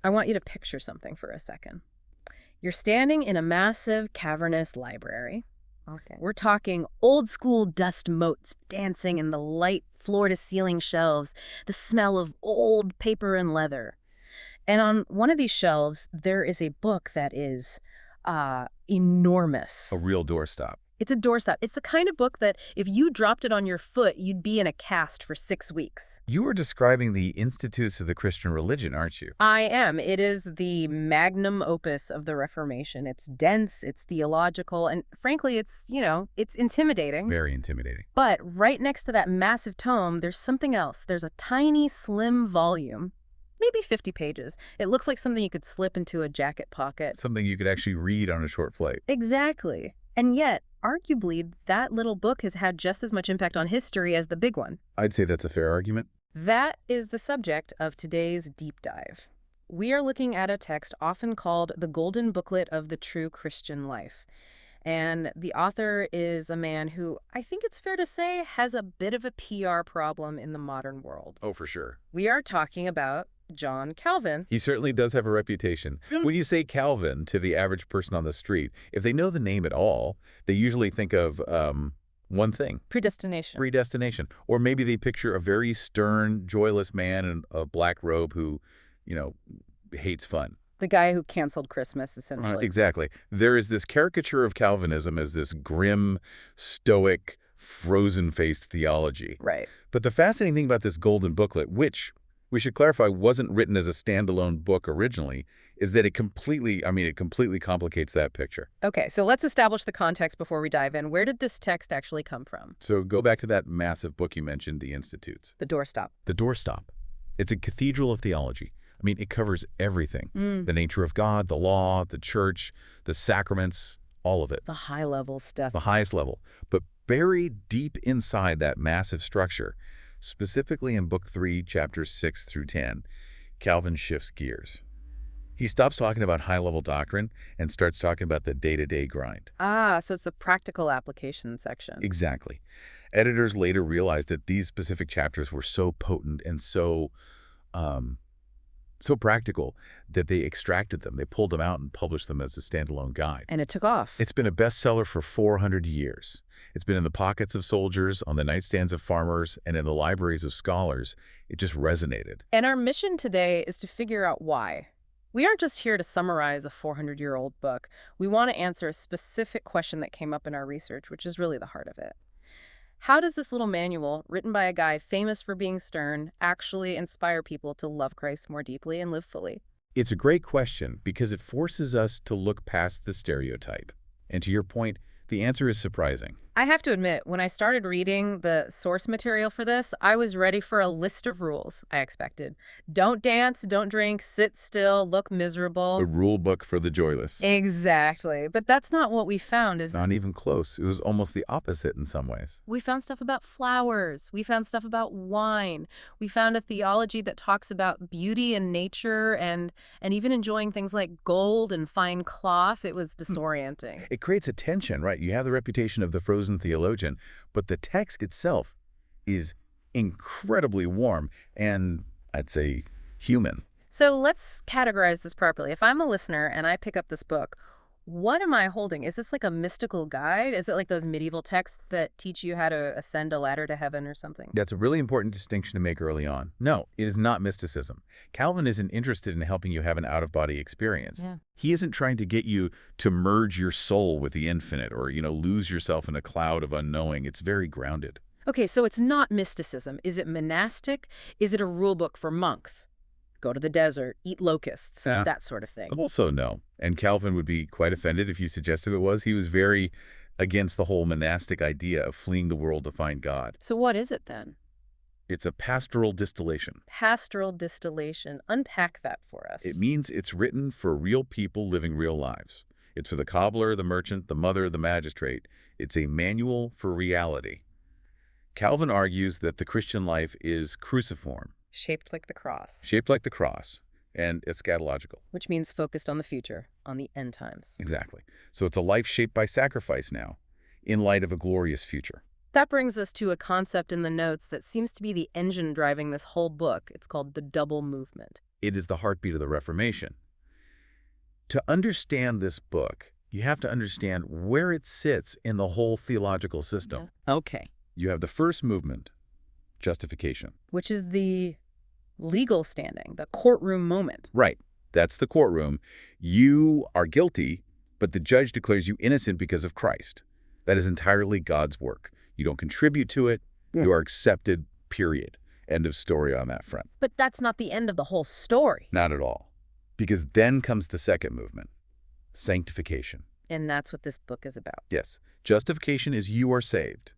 I want you to picture something for a second. You're standing in a massive, cavernous library. Okay. We're talking old-school dust motes dancing in the light floor-to-ceiling shelves, the smell of old paper and leather. And on one of these shelves, there is a book that is enormous. A real doorstop. It's a doorstop. It's the kind of book that if you dropped it on your foot, you'd be in a cast for 6 weeks. You are describing the Institutes of the Christian Religion, aren't you? I am. It is the magnum opus of the Reformation. It's dense, it's theological, and frankly, it's intimidating. Very intimidating. But right next to that massive tome, there's something else. There's a tiny, slim volume, maybe 50 pages. It looks like something you could slip into a jacket pocket. Something you could actually read on a short flight. Exactly. And yet, arguably, that little book has had just as much impact on history as the big one. I'd say that's a fair argument. That is the subject of today's deep dive. We are looking at a text often called the Golden Booklet of the True Christian Life. And the author is a man who, I think it's fair to say, has a bit of a PR problem in the modern world. Oh, for sure. We are talking about John Calvin. He certainly does have a reputation. When you say Calvin to the average person on the street, if they know the name at all, they usually think of one thing. Predestination. Predestination. Or maybe they picture a very stern, joyless man in a black robe who, hates fun. The guy who canceled Christmas, essentially. Exactly. There is this caricature of Calvinism as this grim, stoic, frozen-faced theology. Right. But the fascinating thing about this Golden Booklet, which we should clarify wasn't written as a standalone book originally, is that it completely complicates that picture. Okay, so let's establish the context before we dive in. Where did this text actually come from? So go back to that massive book you mentioned, The Institutes. The doorstop. The doorstop. It's a cathedral of theology. It covers everything. The nature of God, the law, the church, the sacraments, all of it. The high-level stuff. The highest level. But buried deep inside that massive structure, specifically in Book 3, chapters 6 through 10, Calvin shifts gears. He stops talking about high-level doctrine and starts talking about the day-to-day grind. Ah, so it's the practical application section. Exactly. Editors later realized that these specific chapters were so potent and so practical that they extracted them. They pulled them out and published them as a standalone guide. And it took off. It's been a bestseller for 400 years. It's been in the pockets of soldiers, on the nightstands of farmers, and in the libraries of scholars. It just resonated. And our mission today is to figure out why. We aren't just here to summarize a 400-year-old book. We want to answer a specific question that came up in our research, which is really the heart of it. How does this little manual, written by a guy famous for being stern, actually inspire people to love Christ more deeply and live fully? It's a great question because it forces us to look past the stereotype. And to your point, the answer is surprising. I have to admit, when I started reading the source material for this, I was ready for a list of rules. I expected. Don't dance, don't drink, sit still, look miserable. A rule book for the joyless. Exactly. But that's not what we found. Not even close. It was almost the opposite in some ways. We found stuff about flowers. We found stuff about wine. We found a theology that talks about beauty and nature and even enjoying things like gold and fine cloth. It was disorienting. It creates a tension, right? You have the reputation of the frozen theologian, but the text itself is incredibly warm and, I'd say, human. So let's categorize this properly. If I'm a listener and I pick up this book, what am I holding? Is this like a mystical guide? Is it like those medieval texts that teach you how to ascend a ladder to heaven or something? That's a really important distinction to make early on. No, it is not mysticism. Calvin isn't interested in helping you have an out-of-body experience. Yeah. He isn't trying to get you to merge your soul with the infinite or, lose yourself in a cloud of unknowing. It's very grounded. Okay, so it's not mysticism. Is it monastic? Is it a rule book for monks? Go to the desert, eat locusts, that sort of thing. Also, no. And Calvin would be quite offended if you suggested it was. He was very against the whole monastic idea of fleeing the world to find God. So what is it then? It's a pastoral distillation. Pastoral distillation. Unpack that for us. It means it's written for real people living real lives. It's for the cobbler, the merchant, the mother, the magistrate. It's a manual for reality. Calvin argues that the Christian life is cruciform. Shaped like the cross. Shaped like the cross, and eschatological. Which means focused on the future, on the end times. Exactly. So it's a life shaped by sacrifice now, in light of a glorious future. That brings us to a concept in the notes that seems to be the engine driving this whole book. It's called the double movement. It is the heartbeat of the Reformation. To understand this book, you have to understand where it sits in the whole theological system. Yeah. Okay. You have the first movement, justification. Which is the legal standing, the courtroom moment. Right. That's the courtroom. You are guilty, but the judge declares you innocent because of Christ. That is entirely God's work. You don't contribute to it. Yeah. You are accepted, period. End of story on that front. But that's not the end of the whole story. Not at all. Because then comes the second movement, sanctification. And that's what this book is about. Yes. Justification is you are saved.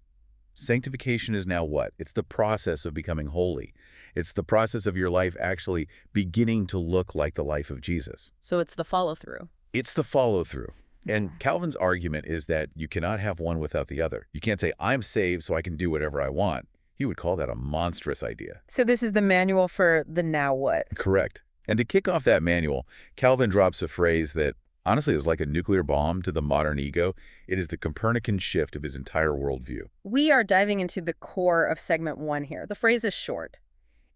Sanctification is now what? It's the process of becoming holy. It's the process of your life actually beginning to look like the life of Jesus. So it's the follow-through. It's the follow-through. And Calvin's argument is that you cannot have one without the other. You can't say, I'm saved so I can do whatever I want. He would call that a monstrous idea. So this is the manual for the now what? Correct. And to kick off that manual, Calvin drops a phrase that honestly is like a nuclear bomb to the modern ego. It is the Copernican shift of his entire worldview. We are diving into the core of segment 1 here. The phrase is short.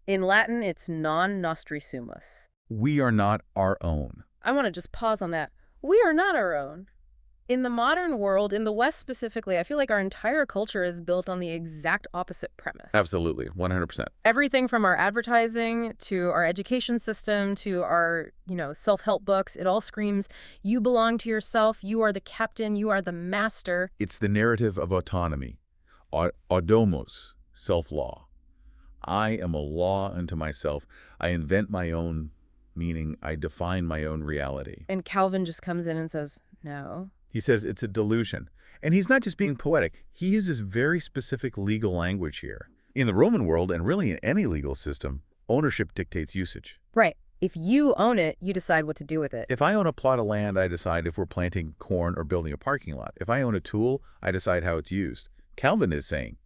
In Latin, it's non nostri sumus. We are not our own. I want to just pause on that. We are not our own. In the modern world, in the West specifically, I feel like our entire culture is built on the exact opposite premise. Absolutely, 100%. Everything from our advertising to our education system to our, self-help books, it all screams, you belong to yourself, you are the captain, you are the master. It's the narrative of autonomy, audomos, self-law. I am a law unto myself. I invent my own meaning. I define my own reality. And Calvin just comes in and says, no. He says it's a delusion. And he's not just being poetic. He uses very specific legal language here. In the Roman world, and really in any legal system, ownership dictates usage. Right. If you own it, you decide what to do with it. If I own a plot of land, I decide if we're planting corn or building a parking lot. If I own a tool, I decide how it's used. Calvin is saying,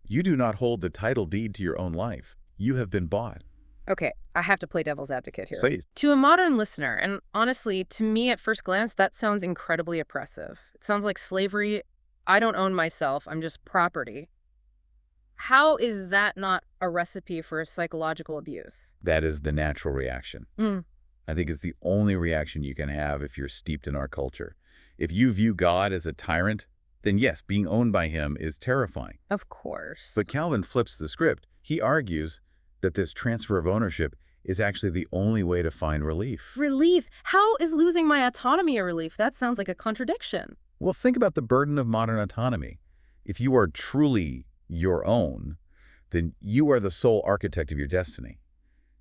you do not hold the title deed to your own life. You have been bought. Okay, I have to play devil's advocate here. Please. To a modern listener, and honestly, to me at first glance, that sounds incredibly oppressive. It sounds like slavery. I don't own myself. I'm just property. How is that not a recipe for psychological abuse? That is the natural reaction. I think it's the only reaction you can have if you're steeped in our culture. If you view God as a tyrant, then yes, being owned by him is terrifying. Of course. But Calvin flips the script. He argues that this transfer of ownership is actually the only way to find relief. Relief? How is losing my autonomy a relief? That sounds like a contradiction. Well, think about the burden of modern autonomy. If you are truly your own, then you are the sole architect of your destiny.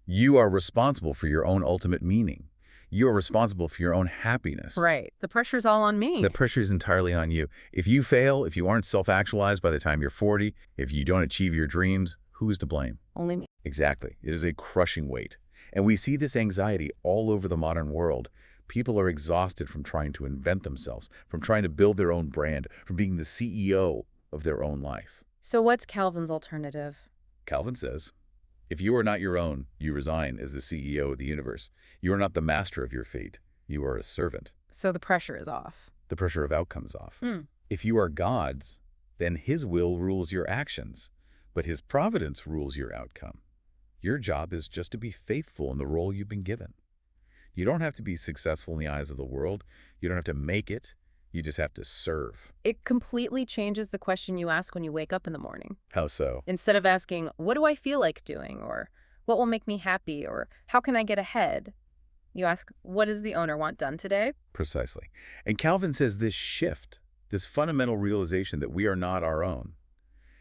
You are responsible for your own ultimate meaning. You are responsible for your own happiness. Right. The pressure's all on me. The pressure is entirely on you. If you fail, if you aren't self-actualized by the time you're 40, if you don't achieve your dreams, who is to blame? Only me. Exactly. It is a crushing weight. And we see this anxiety all over the modern world. People are exhausted from trying to invent themselves, from trying to build their own brand, from being the CEO of their own life. So what's Calvin's alternative? Calvin says, if you are not your own, you resign as the CEO of the universe. You are not the master of your fate. You are a servant. So the pressure is off. The pressure of outcome is off. If you are God's, then his will rules your actions, but his providence rules your outcome. Your job is just to be faithful in the role you've been given. You don't have to be successful in the eyes of the world. You don't have to make it. You just have to serve. It completely changes the question you ask when you wake up in the morning. How so? Instead of asking, what do I feel like doing? Or what will make me happy? Or how can I get ahead? You ask, what does the owner want done today? Precisely. And Calvin says this shift, this fundamental realization that we are not our own,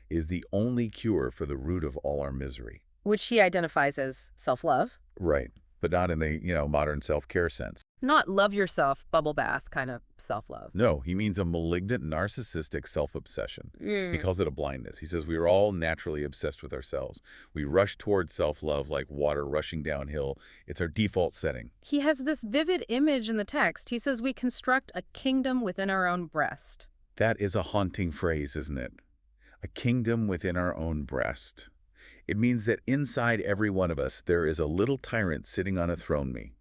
is the only cure for the root of all our misery. Which he identifies as self-love. Right. But not in the, modern self-care sense. Not love yourself, bubble bath kind of self-love. No, he means a malignant, narcissistic self-obsession. He calls it a blindness. He says we are all naturally obsessed with ourselves. We rush towards self-love like water rushing downhill. It's our default setting. He has this vivid image in the text. He says we construct a kingdom within our own breast. That is a haunting phrase, isn't it? A kingdom within our own breast. It means that inside every one of us, there is a little tyrant sitting on a throne me.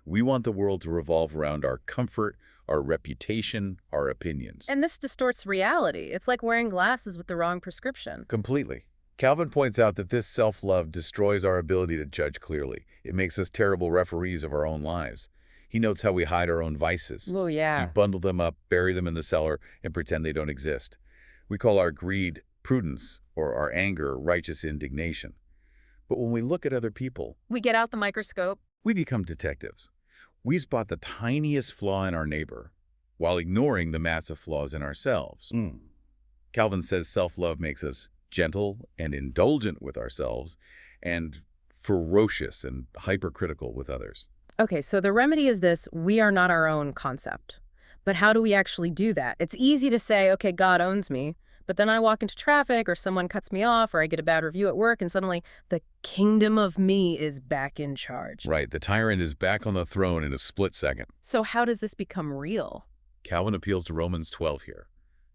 We want the world to revolve around our comfort, our reputation, our opinions. And this distorts reality. It's like wearing glasses with the wrong prescription. Completely. Calvin points out that this self-love destroys our ability to judge clearly. It makes us terrible referees of our own lives. He notes how we hide our own vices. Oh, We yeah. bundle them up, bury them in the cellar, and pretend they don't exist. We call our greed prudence or our anger righteous indignation. But when we look at other people, We get out the microscope. we become detectives. We spot the tiniest flaw in our neighbor while ignoring the massive flaws in ourselves. Calvin says self-love makes us gentle and indulgent with ourselves and ferocious and hypercritical with others. Okay, so the remedy is this: we are not our own concept. But how do we actually do that? It's easy to say, okay, God owns me, but then I walk into traffic or someone cuts me off or I get a bad review at work and suddenly the kingdom of me is back in charge. Right, the tyrant is back on the throne in a split second. So how does this become real? Calvin appeals to Romans 12 here.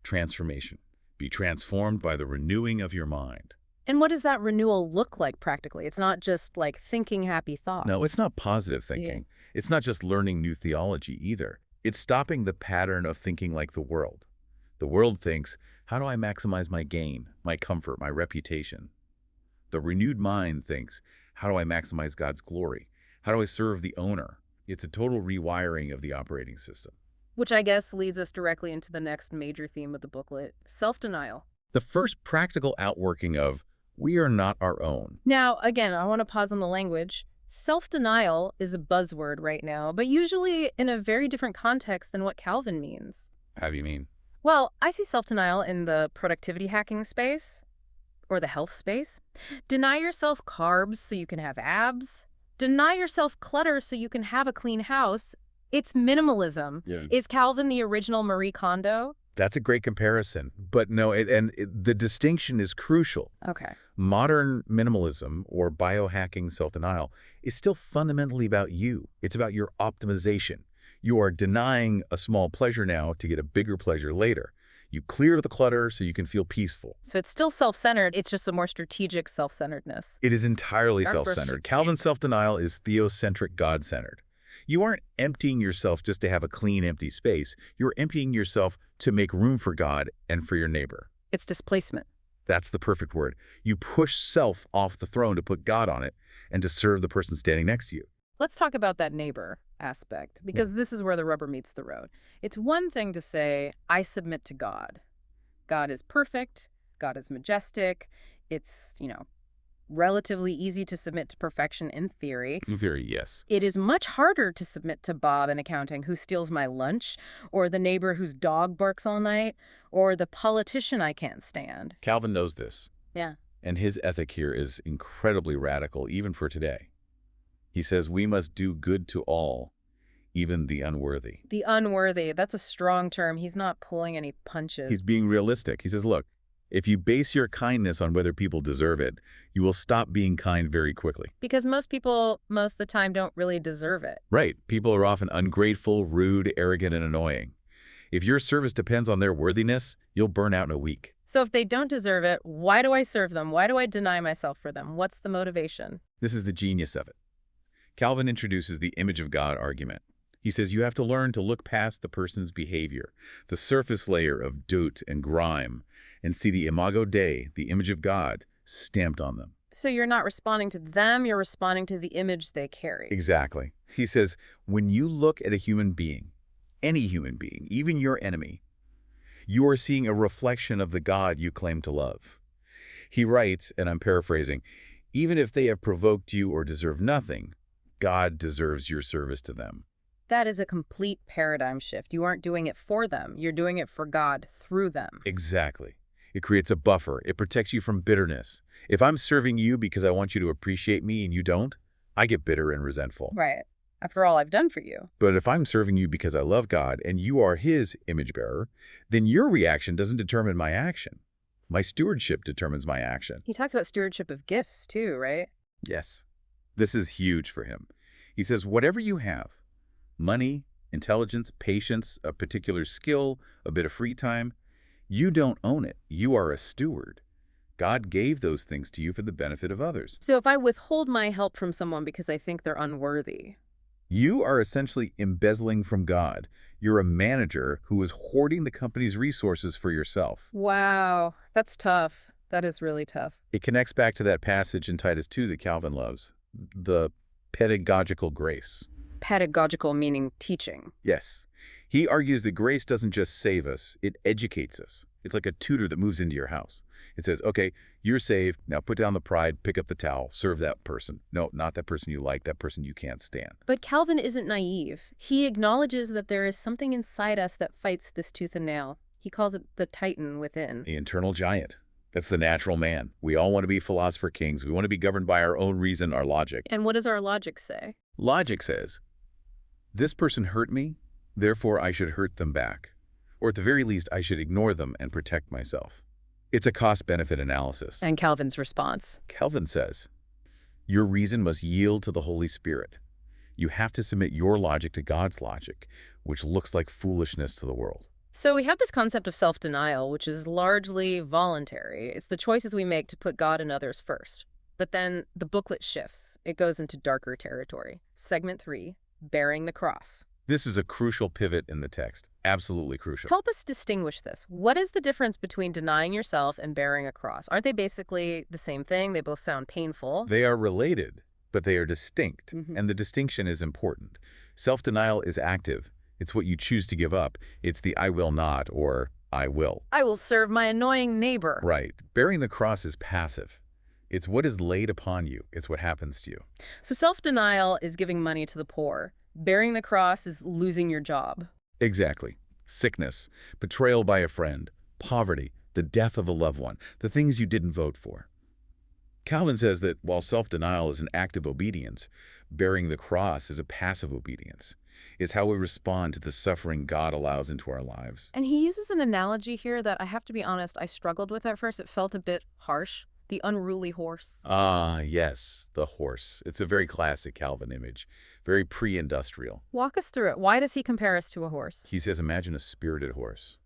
Transformation. Be transformed by the renewing of your mind. And what does that renewal look like practically? It's not just like thinking happy thoughts. No, it's not positive thinking. It's not just learning new theology either. It's stopping the pattern of thinking like the world. The world thinks, how do I maximize my gain, my comfort, my reputation? The renewed mind thinks, how do I maximize God's glory? How do I serve the owner? It's a total rewiring of the operating system. Which I guess leads us directly into the next major theme of the booklet: self-denial. The first practical outworking of, we are not our own. Now, again, I want to pause on the language. Self-denial is a buzzword right now, but usually in a very different context than what Calvin means. How do you mean? Well, I see self-denial in the productivity hacking space or the health space. Deny yourself carbs so you can have abs. Deny yourself clutter so you can have a clean house. It's minimalism. Yeah. Is Calvin the original Marie Kondo? That's a great comparison. But no, the distinction is crucial. Okay. Modern minimalism or biohacking self-denial is still fundamentally about you. It's about your optimization. You are denying a small pleasure now to get a bigger pleasure later. You clear the clutter so you can feel peaceful. So it's still self-centered. It's just a more strategic self-centeredness. It is entirely Dark versus- self-centered. Calvin's self-denial is theocentric, God-centered. You aren't emptying yourself just to have a clean, empty space. You're emptying yourself to make room for God and for your neighbor. It's displacement. That's the perfect word. You push self off the throne to put God on it and to serve the person standing next to you. Let's talk about that neighbor aspect, because this is where the rubber meets the road. It's one thing to say, I submit to God. God is perfect. God is majestic. It's, relatively easy to submit to perfection in theory. In theory, yes. It is much harder to submit to Bob in accounting who steals my lunch, or the neighbor whose dog barks all night, or the politician I can't stand. Calvin knows this. Yeah. And his ethic here is incredibly radical, even for today. He says we must do good to all, even the unworthy. The unworthy, that's a strong term. He's not pulling any punches. He's being realistic. He says, look, if you base your kindness on whether people deserve it, you will stop being kind very quickly. Because most people, most of the time, don't really deserve it. Right. People are often ungrateful, rude, arrogant, and annoying. If your service depends on their worthiness, you'll burn out in a week. So if they don't deserve it, why do I serve them? Why do I deny myself for them? What's the motivation? This is the genius of it. Calvin introduces the image of God argument. He says you have to learn to look past the person's behavior, the surface layer of dirt and grime, and see the imago Dei, the image of God, stamped on them. So you're not responding to them, you're responding to the image they carry. Exactly. He says, when you look at a human being, any human being, even your enemy, you are seeing a reflection of the God you claim to love. He writes, and I'm paraphrasing, even if they have provoked you or deserve nothing, God deserves your service to them. That is a complete paradigm shift. You aren't doing it for them. You're doing it for God through them. Exactly. It creates a buffer. It protects you from bitterness. If I'm serving you because I want you to appreciate me and you don't, I get bitter and resentful. Right. After all I've done for you. But if I'm serving you because I love God and you are his image bearer, then your reaction doesn't determine my action. My stewardship determines my action. He talks about stewardship of gifts too, right? Yes. This is huge for him. He says, whatever you have, money, intelligence, patience, a particular skill, a bit of free time, you don't own it. You are a steward. God gave those things to you for the benefit of others. So if I withhold my help from someone because I think they're unworthy, You are essentially embezzling from God. You're a manager who is hoarding the company's resources for yourself. Wow, that's tough. That is really tough. It connects back to that passage in Titus 2 that Calvin loves, the pedagogical grace. Pedagogical meaning teaching. Yes. He argues that grace doesn't just save us, it educates us. It's like a tutor that moves into your house. It says, okay, you're saved, now put down the pride, pick up the towel, serve that person. No, not that person you like, that person you can't stand. But Calvin isn't naive. He acknowledges that there is something inside us that fights this tooth and nail. He calls it the titan within. The internal giant. That's the natural man. We all want to be philosopher kings. We want to be governed by our own reason, our logic. And what does our logic say? Logic says, this person hurt me, therefore I should hurt them back. Or at the very least, I should ignore them and protect myself. It's a cost-benefit analysis. And Calvin's response? Calvin says, your reason must yield to the Holy Spirit. You have to submit your logic to God's logic, which looks like foolishness to the world. So we have this concept of self-denial, which is largely voluntary. It's the choices we make to put God and others first. But then the booklet shifts. It goes into darker territory. Segment 3, bearing the cross. This is a crucial pivot in the text. Absolutely crucial. Help us distinguish this. What is the difference between denying yourself and bearing a cross? Aren't they basically the same thing? They both sound painful. They are related, but they are distinct, Mm-hmm. and the distinction is important. Self-denial is active. It's what you choose to give up. It's the I will not or I will. I will serve my annoying neighbor. Right. Bearing the cross is passive. It's what is laid upon you. It's what happens to you. So self-denial is giving money to the poor. Bearing the cross is losing your job. Exactly. Sickness, betrayal by a friend, poverty, the death of a loved one, the things you didn't vote for. Calvin says that while self-denial is an act of obedience, bearing the cross is a passive obedience. It's how we respond to the suffering God allows into our lives. And he uses an analogy here that I have to be honest, I struggled with at first. It felt a bit harsh. The unruly horse. Ah, yes, the horse. It's a very classic Calvin image, very pre-industrial. Walk us through it. Why does he compare us to a horse? He says, imagine a spirited horse,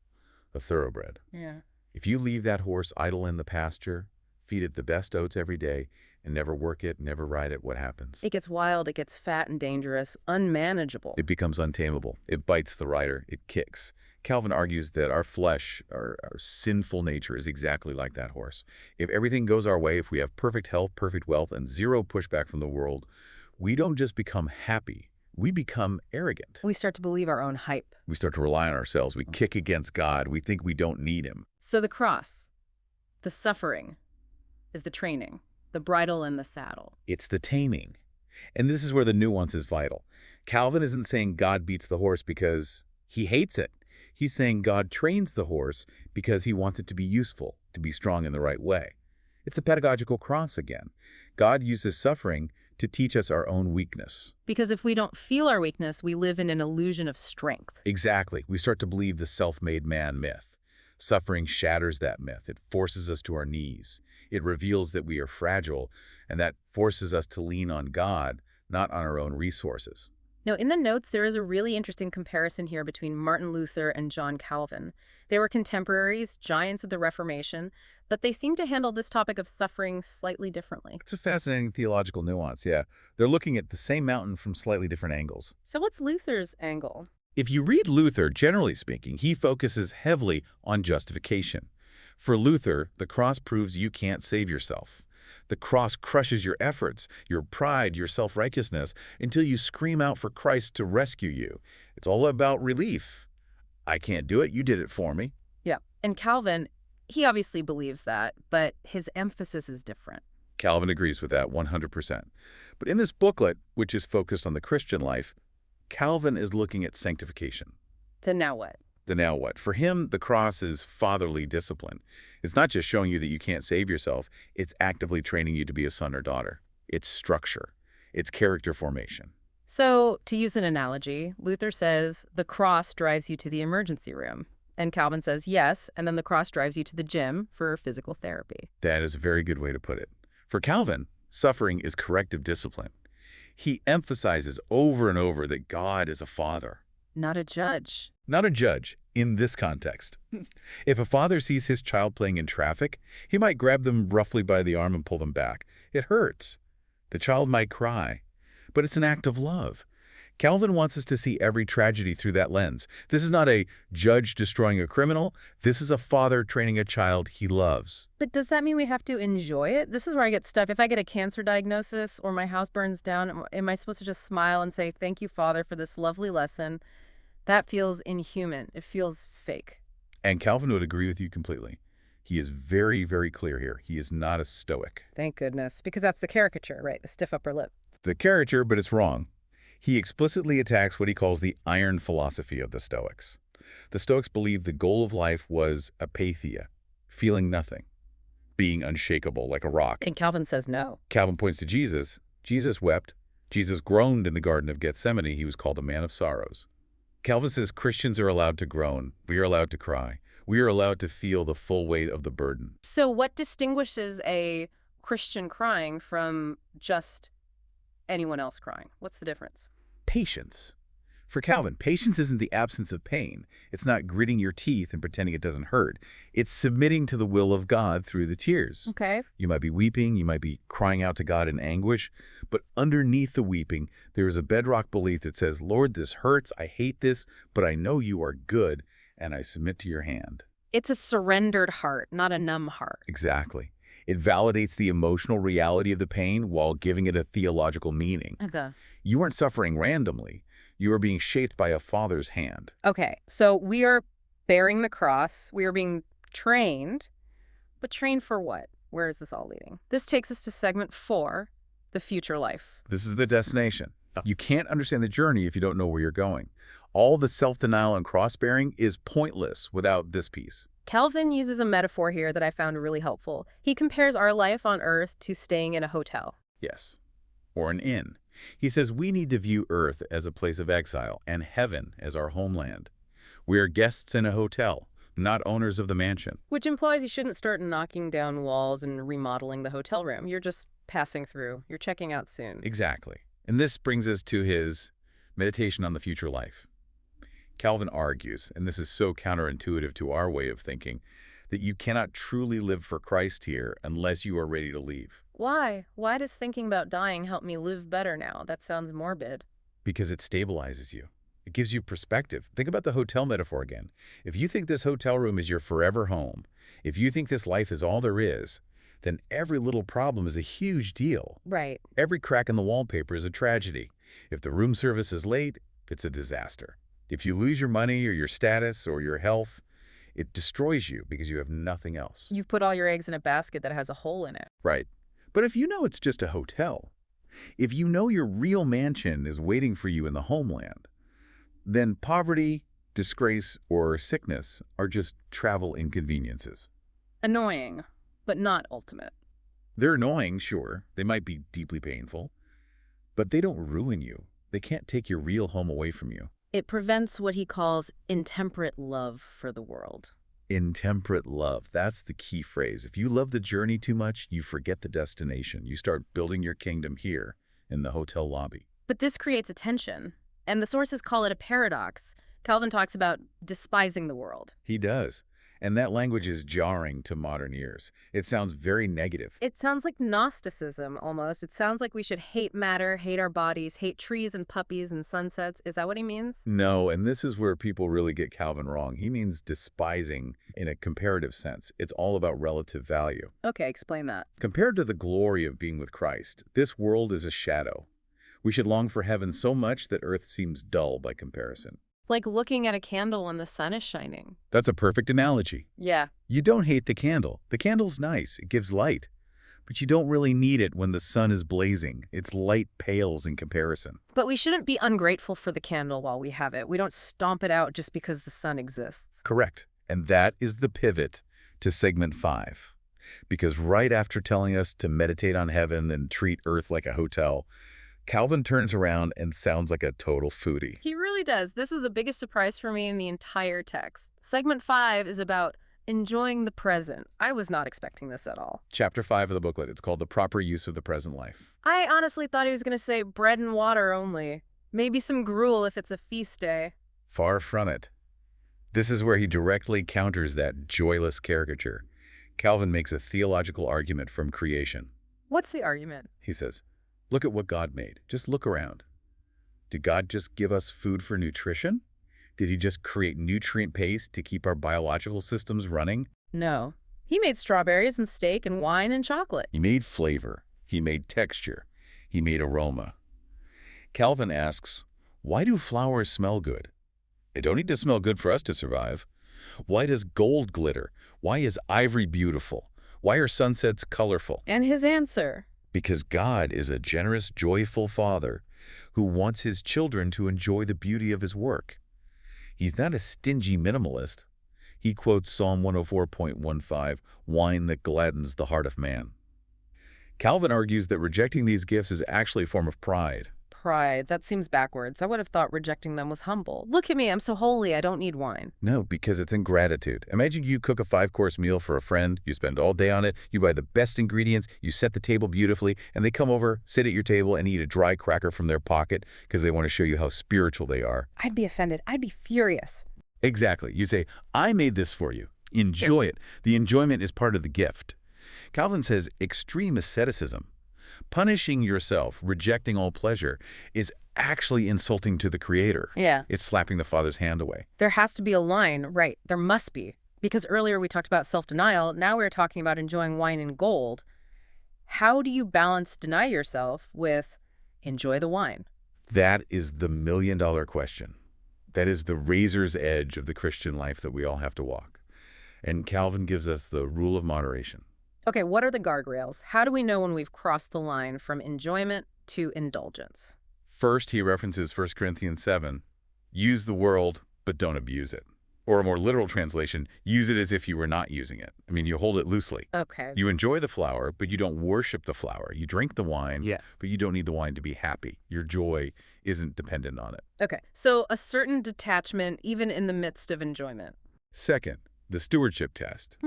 a thoroughbred. Yeah. If you leave that horse idle in the pasture, feed it the best oats every day, and never work it, never ride it, what happens? It gets wild, it gets fat and dangerous, unmanageable. It becomes untamable. It bites the rider. It kicks. Calvin argues that our flesh, our sinful nature, is exactly like that horse. If everything goes our way, if we have perfect health, perfect wealth, and zero pushback from the world, we don't just become happy. We become arrogant. We start to believe our own hype. We start to rely on ourselves. We kick against God. We think we don't need him. So the cross, the suffering, is the training, the bridle and the saddle. It's the taming. And this is where the nuance is vital. Calvin isn't saying God beats the horse because he hates it. He's saying God trains the horse because he wants it to be useful, to be strong in the right way. It's the pedagogical cross again. God uses suffering to teach us our own weakness. Because if we don't feel our weakness, we live in an illusion of strength. Exactly. We start to believe the self-made man myth. Suffering shatters that myth. It forces us to our knees. It reveals that we are fragile, and that forces us to lean on God, not on our own resources. Now, in the notes, there is a really interesting comparison here between Martin Luther and John Calvin. They were contemporaries, giants of the Reformation, but they seem to handle this topic of suffering slightly differently. It's a fascinating theological nuance, yeah. They're looking at the same mountain from slightly different angles. So what's Luther's angle? If you read Luther, generally speaking, he focuses heavily on justification. For Luther, the cross proves you can't save yourself. The cross crushes your efforts, your pride, your self-righteousness, until you scream out for Christ to rescue you. It's all about relief. I can't do it, you did it for me. Yeah. And Calvin, he obviously believes that, but his emphasis is different. Calvin agrees with that 100%. But in this booklet, which is focused on the Christian life, Calvin is looking at sanctification. Then now what? The now what? For him, the cross is fatherly discipline. It's not just showing you that you can't save yourself. It's actively training you to be a son or daughter. It's structure. It's character formation. So, to use an analogy, Luther says the cross drives you to the emergency room. And Calvin says yes, and then the cross drives you to the gym for physical therapy. That is a very good way to put it. For Calvin, suffering is corrective discipline. He emphasizes over and over that God is a father. Not a judge. Not a judge in this context. If a father sees his child playing in traffic, he might grab them roughly by the arm and pull them back. It hurts. The child might cry, but it's an act of love. Calvin wants us to see every tragedy through that lens. This is not a judge destroying a criminal. This is a father training a child he loves. But does that mean we have to enjoy it? This is where I get stuck. If I get a cancer diagnosis or my house burns down, am I supposed to just smile and say, thank you, Father, for this lovely lesson? That feels inhuman. It feels fake. And Calvin would agree with you completely. He is very, very clear here. He is not a Stoic. Thank goodness. Because that's the caricature, right? The stiff upper lip. The caricature, but it's wrong. He explicitly attacks what he calls the iron philosophy of the Stoics. The Stoics believed the goal of life was apatheia, feeling nothing, being unshakable like a rock. And Calvin says no. Calvin points to Jesus. Jesus wept. Jesus groaned in the Garden of Gethsemane. He was called a man of sorrows. Calvin says Christians are allowed to groan. We are allowed to cry. We are allowed to feel the full weight of the burden. So what distinguishes a Christian crying from just anyone else crying? What's the difference? Patience. For Calvin, patience isn't the absence of pain. It's not gritting your teeth and pretending it doesn't hurt. It's submitting to the will of God through the tears. Okay. You might be weeping, you might be crying out to God in anguish, but underneath the weeping, there is a bedrock belief that says, Lord, this hurts, I hate this, but I know you are good, and I submit to your hand. It's a surrendered heart, not a numb heart. Exactly. It validates the emotional reality of the pain while giving it a theological meaning. Okay. You aren't suffering randomly. You are being shaped by a father's hand. Okay, so we are bearing the cross. We are being trained, but trained for what? Where is this all leading? This takes us to segment 4, the future life. This is the destination. You can't understand the journey if you don't know where you're going. All the self-denial and cross-bearing is pointless without this piece. Calvin uses a metaphor here that I found really helpful. He compares our life on earth to staying in a hotel. Yes, or an inn. He says we need to view earth as a place of exile and heaven as our homeland. We are guests in a hotel, not owners of the mansion. Which implies you shouldn't start knocking down walls and remodeling the hotel room. You're just passing through. You're checking out soon. Exactly. And this brings us to his meditation on the future life. Calvin argues, and this is so counterintuitive to our way of thinking, that you cannot truly live for Christ here unless you are ready to leave. Why? Why does thinking about dying help me live better now? That sounds morbid. Because it stabilizes you. It gives you perspective. Think about the hotel metaphor again. If you think this hotel room is your forever home, if you think this life is all there is, then every little problem is a huge deal. Right. Every crack in the wallpaper is a tragedy. If the room service is late, it's a disaster. If you lose your money or your status or your health, it destroys you because you have nothing else. You've put all your eggs in a basket that has a hole in it. Right. But if you know it's just a hotel, if you know your real mansion is waiting for you in the homeland, then poverty, disgrace, or sickness are just travel inconveniences. Annoying, but not ultimate. They're annoying, sure. They might be deeply painful, but they don't ruin you. They can't take your real home away from you. It prevents what he calls intemperate love for the world. Intemperate love. That's the key phrase. If you love the journey too much, you forget the destination. You start building your kingdom here in the hotel lobby. But this creates a tension, and the sources call it a paradox. Calvin talks about despising the world. He does. And that language is jarring to modern ears. It sounds very negative. It sounds like Gnosticism, almost. It sounds like we should hate matter, hate our bodies, hate trees and puppies and sunsets. Is that what he means? No, and this is where people really get Calvin wrong. He means despising in a comparative sense. It's all about relative value. Okay, explain that. Compared to the glory of being with Christ, this world is a shadow. We should long for heaven so much that earth seems dull by comparison. Like looking at a candle when the sun is shining. That's a perfect analogy. Yeah. You don't hate the candle. The candle's nice. It gives light. But you don't really need it when the sun is blazing. Its light pales in comparison. But we shouldn't be ungrateful for the candle while we have it. We don't stomp it out just because the sun exists. Correct. And that is the pivot to segment 5. Because right after telling us to meditate on heaven and treat earth like a hotel, Calvin turns around and sounds like a total foodie. He really does. This was the biggest surprise for me in the entire text. Segment 5 is about enjoying the present. I was not expecting this at all. Chapter 5 of the booklet. It's called The Proper Use of the Present Life. I honestly thought he was going to say bread and water only. Maybe some gruel if it's a feast day. Far from it. This is where he directly counters that joyless caricature. Calvin makes a theological argument from creation. What's the argument? He says, look at what God made. Just look around. Did God just give us food for nutrition? Did he just create nutrient paste to keep our biological systems running? No. He made strawberries and steak and wine and chocolate. He made flavor. He made texture. He made aroma. Calvin asks, why do flowers smell good? They don't need to smell good for us to survive. Why does gold glitter? Why is ivory beautiful? Why are sunsets colorful? And his answer? Because God is a generous, joyful Father who wants his children to enjoy the beauty of his work. He's not a stingy minimalist. He quotes Psalm 104.15, wine that gladdens the heart of man. Calvin argues that rejecting these gifts is actually a form of pride. Pride. That seems backwards. I would have thought rejecting them was humble. Look at me, I'm so holy, I don't need wine. No, because it's ingratitude. Imagine you cook a 5-course meal for a friend, you spend all day on it, you buy the best ingredients, you set the table beautifully, and they come over, sit at your table, and eat a dry cracker from their pocket because they want to show you how spiritual they are. I'd be offended. I'd be furious. Exactly. You say, I made this for you. Enjoy it. The enjoyment is part of the gift. Calvin says extreme asceticism, punishing yourself, rejecting all pleasure, is actually insulting to the Creator. Yeah. It's slapping the Father's hand away. There has to be a line, right? There must be. Because earlier we talked about self-denial, now we're talking about enjoying wine and gold. How do you balance deny yourself with enjoy the wine? That is the million-dollar question. That is the razor's edge of the Christian life that we all have to walk. And Calvin gives us the rule of moderation. Okay, what are the guardrails? How do we know when we've crossed the line from enjoyment to indulgence? First, he references 1 Corinthians 7. Use the world, but don't abuse it. Or a more literal translation, use it as if you were not using it. I mean, you hold it loosely. Okay. You enjoy the flower, but you don't worship the flower. You drink the wine, Yeah. but you don't need the wine to be happy. Your joy isn't dependent on it. Okay, so a certain detachment even in the midst of enjoyment. Second, the stewardship test.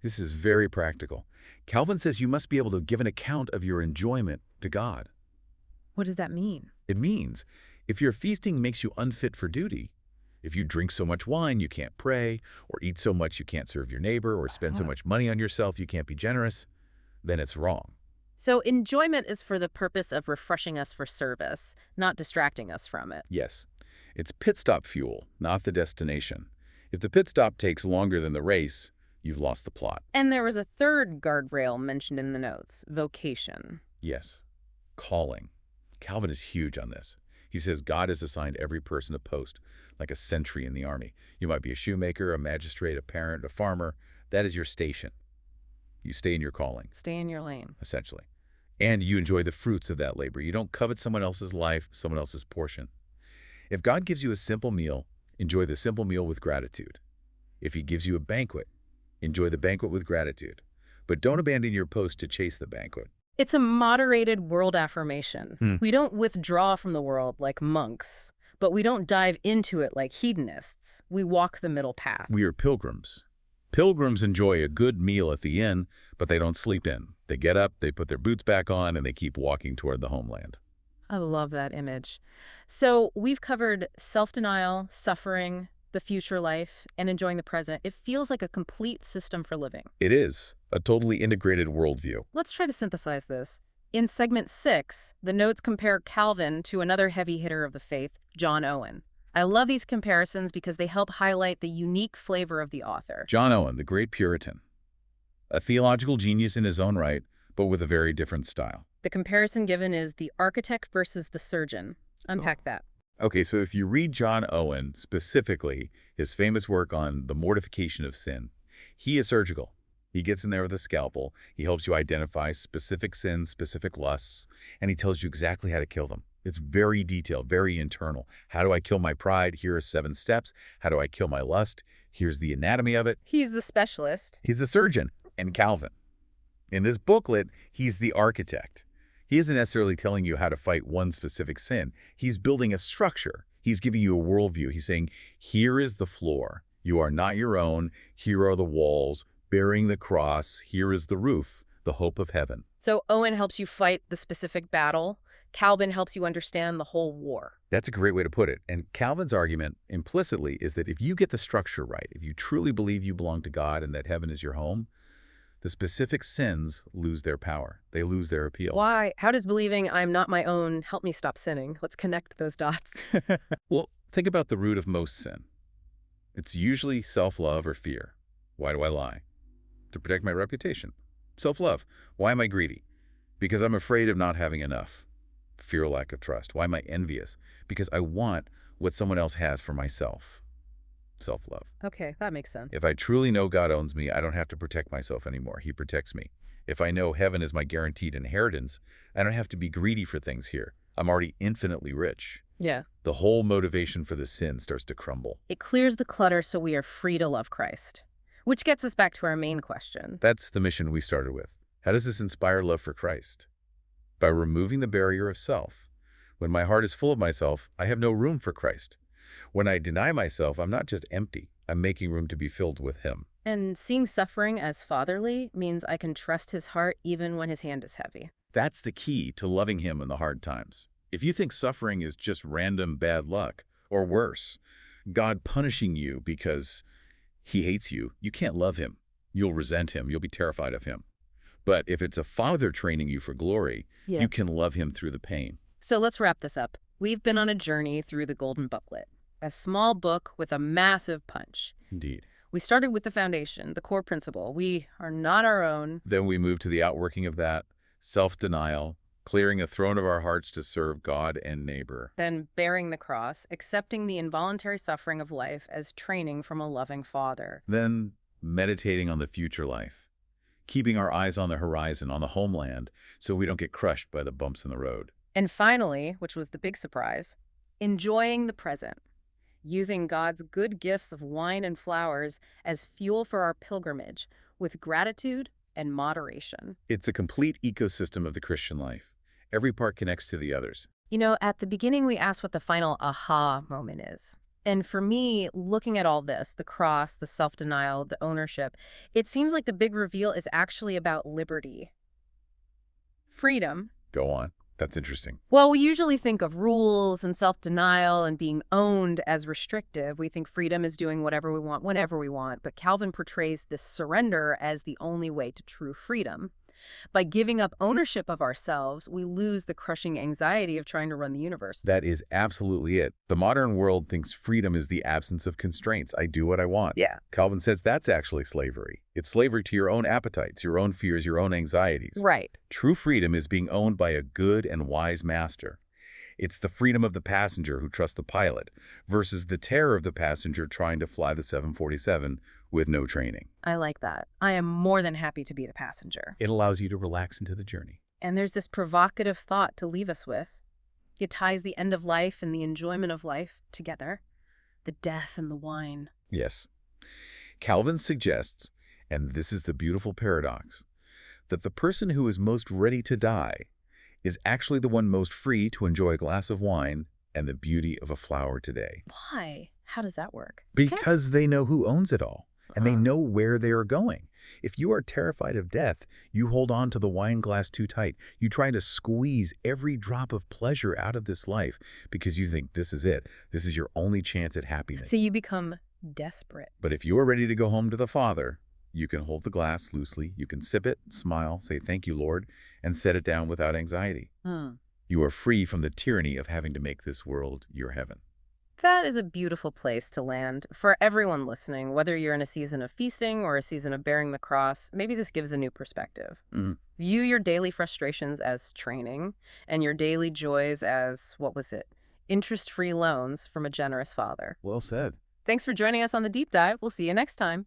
This is very practical. Calvin says you must be able to give an account of your enjoyment to God. What does that mean? It means if your feasting makes you unfit for duty, if you drink so much wine you can't pray, or eat so much you can't serve your neighbor, or spend so much money on yourself you can't be generous, then it's wrong. So enjoyment is for the purpose of refreshing us for service, not distracting us from it. Yes, it's pit stop fuel, not the destination. If the pit stop takes longer than the race, you've lost the plot. And there was a third guardrail mentioned in the notes, vocation. Yes, calling. Calvin is huge on this. He says God has assigned every person a post, like a sentry in the army. You might be a shoemaker, a magistrate, a parent, a farmer. That is your station. You stay in your calling. Stay in your lane. Essentially. And you enjoy the fruits of that labor. You don't covet someone else's life, someone else's portion. If God gives you a simple meal, enjoy the simple meal with gratitude. If he gives you a banquet, enjoy the banquet with gratitude. But don't abandon your post to chase the banquet. It's a moderated world affirmation. We don't withdraw from the world like monks, but we don't dive into it like hedonists. We walk the middle path. We are pilgrims. Pilgrims enjoy a good meal at the inn, but they don't sleep in. They get up, they put their boots back on, and they keep walking toward the homeland. I love that image. So we've covered self-denial, suffering, the future life, and enjoying the present. It feels like a complete system for living. It is a totally integrated worldview. Let's try to synthesize this. In segment 6, the notes compare Calvin to another heavy hitter of the faith, John Owen. I love these comparisons because they help highlight the unique flavor of the author. John Owen, the great Puritan. A theological genius in his own right, but with a very different style. The comparison given is the architect versus the surgeon. Unpack that. Okay, so if you read John Owen, specifically his famous work on the mortification of sin, he is surgical. He gets in there with a scalpel. He helps you identify specific sins, specific lusts, and he tells you exactly how to kill them. It's very detailed, very internal. How do I kill my pride? Here are 7 steps. How do I kill my lust? Here's the anatomy of it. He's the specialist. He's the surgeon. And Calvin. In this booklet, he's the architect. He isn't necessarily telling you how to fight one specific sin. He's building a structure. He's giving you a worldview. He's saying, here is the floor. You are not your own. Here are the walls. Bearing the cross. Here is the roof, the hope of heaven. So Owen helps you fight the specific battle. Calvin helps you understand the whole war. That's a great way to put it. And Calvin's argument implicitly is that if you get the structure right, if you truly believe you belong to God and that heaven is your home, The specific sins lose their power. They lose their appeal. Why? How does believing I'm not my own help me stop sinning? Let's connect those dots. Well, think about the root of most sin. It's usually self-love or fear. Why do I lie? To protect my reputation. Self-love. Why am I greedy? Because I'm afraid of not having enough. Fear or lack of trust. Why am I envious? Because I want what someone else has for myself. Self-love. Okay, that makes sense. If I truly know God owns me, I don't have to protect myself anymore. He protects me. If I know heaven is my guaranteed inheritance, I don't have to be greedy for things here. I'm already infinitely rich. Yeah. The whole motivation for the sin starts to crumble. It clears the clutter so we are free to love Christ. Which gets us back to our main question. That's the mission we started with. How does this inspire love for Christ? By removing the barrier of self. When my heart is full of myself, I have no room for Christ. When I deny myself, I'm not just empty. I'm making room to be filled with Him. And seeing suffering as fatherly means I can trust His heart even when His hand is heavy. That's the key to loving Him in the hard times. If you think suffering is just random bad luck, or worse, God punishing you because He hates you, you can't love Him. You'll resent Him. You'll be terrified of Him. But if it's a father training you for glory, you can love Him through the pain. So let's wrap this up. We've been on a journey through the Golden Booklet, a small book with a massive punch. Indeed. We started with the foundation, the core principle. We are not our own. Then we move to the outworking of that, self-denial, clearing a throne of our hearts to serve God and neighbor. Then bearing the cross, accepting the involuntary suffering of life as training from a loving Father. Then meditating on the future life, keeping our eyes on the horizon, on the homeland, so we don't get crushed by the bumps in the road. And finally, which was the big surprise, enjoying the present, using God's good gifts of wine and flowers as fuel for our pilgrimage with gratitude and moderation. It's a complete ecosystem of the Christian life. Every part connects to the others. You know, at the beginning, we asked what the final aha moment is. And for me, looking at all this, the cross, the self-denial, the ownership, it seems like the big reveal is actually about liberty. Freedom. Go on. That's interesting. Well, we usually think of rules and self-denial and being owned as restrictive. We think freedom is doing whatever we want, whenever we want. But Calvin portrays this surrender as the only way to true freedom. By giving up ownership of ourselves, we lose the crushing anxiety of trying to run the universe. That is absolutely it. The modern world thinks freedom is the absence of constraints. I do what I want. Yeah. Calvin says that's actually slavery. It's slavery to your own appetites, your own fears, your own anxieties. Right. True freedom is being owned by a good and wise master. It's the freedom of the passenger who trusts the pilot versus the terror of the passenger trying to fly the 747 with no training. I like that. I am more than happy to be the passenger. It allows you to relax into the journey. And there's this provocative thought to leave us with. It ties the end of life and the enjoyment of life together. The death and the wine. Yes. Calvin suggests, and this is the beautiful paradox, that the person who is most ready to die is actually the one most free to enjoy a glass of wine and the beauty of a flower today. Why? How does that work? Because they know who owns it all, and they know where they are going. If you are terrified of death, you hold on to the wine glass too tight. You try to squeeze every drop of pleasure out of this life because you think this is it. This is your only chance at happiness. So you become desperate. But if you are ready to go home to the Father, you can hold the glass loosely. You can sip it, smile, say, "Thank you, Lord," and set it down without anxiety. You are free from the tyranny of having to make this world your heaven. That is a beautiful place to land. For everyone listening, whether you're in a season of feasting or a season of bearing the cross, maybe this gives a new perspective. View your daily frustrations as training and your daily joys as, what was it? Interest-free loans from a generous Father. Well said. Thanks for joining us on The Deep Dive. We'll see you next time.